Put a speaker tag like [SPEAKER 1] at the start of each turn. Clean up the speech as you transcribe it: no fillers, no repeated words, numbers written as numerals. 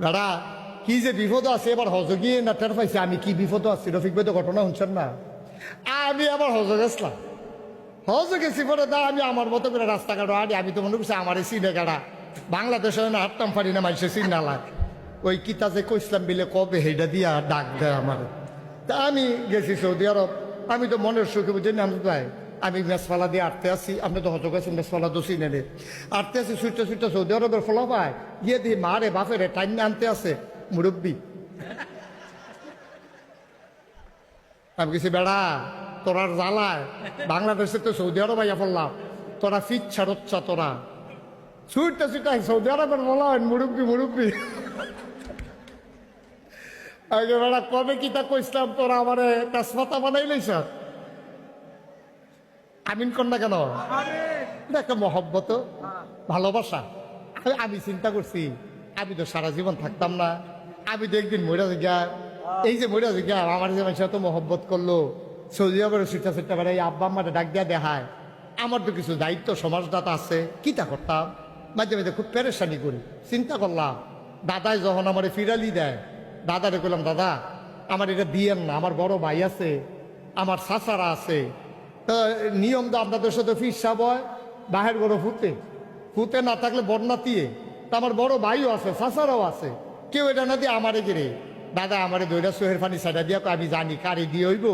[SPEAKER 1] দাদা কি যে বিপদ আছে এবার হজ গিয়ে না টের পাইছে আমি কি বিপদ আছি। রফিক ভাই তো ঘটনা শুনছেন না। আমি আবার হজ গেছিলাম, হজ গেছি পরে দা আমি আমার মতো করে রাস্তাঘাট আনি। আমি তো মনে করছি আমার এই সিনে গাড়া বাংলাদেশে না হাঁটতাম পারি না, মানুষের চিন্না লাগ ওই কিতা যে কইসলাম বিলে কবে হেডা দিয়া ডাক দেয় আমার। তা আমি গেছি সৌদি আরব। আমি তো মনের সুখে বুঝে নাম ভাই আমি মেসফালা দিয়ে আটতে আসি। আপনি তো হজ গেছেন, মেসফালা তো চিনে নে আটতে আসি ছুটতে ছুটতে সৌদি আরবের ফলা পায় গিয়ে দিই মা রে বাপেরে টাইম আনতে আছে মুরব্বী। আমি কিছু বেড়া তোরার জ্বালায় বাংলাদেশে তো সৌদি আরব আইয়া পড়লাম, তোরা ফিট ছাড়চ্ছা তোরা ছুটতে ছুটতে সৌদি আরবের বলা হয় মুরব্বী মুরব্বী। আগে বেড়া কবে কিতা কইসলাম তোরা আমার তেজপাতা বানাইলেই স্যার আমিন কর না কেন? একটা মহব্বত ভালোবাসা। আমি চিন্তা করছি আমি তো সারা জীবন থাকতাম না, আমি তো একদিন মরে গিয়া এই যে মরে গিয়া আমার যে মানুষ এত মহব্বত করলো সৌদি আরবের ছুটা ছুটা বেড়াই আব্বা আমাদের ডাক দিয়া দেখায়। আমার তো কিছু দায়িত্ব সমাজদাতা আছে, কিতা করতাম মাঝে মাঝে খুব পেরেশানি করি। চিন্তা করলাম দাদাই যখন আমার ফিরালি দেয় দাদারে কইলাম দাদা আমার এটা দিয়েন না, আমার বড় ভাই আছে, আমার চাচারা আছে। তো নিয়ম তো আপনাদের সাথে ফির সাব হয় বাহের গরো ফুতে ফুতে না থাকলে বন্যাতিয়ে। তা আমার বড় ভাইও আছে চাচারাও আছে, কেউ এটা না দিয়ে আমারে গেরে দাদা আমারে দইটা সোহের ফানি সাইডা দিয়া আমি জানি কারে দিয়ে হইব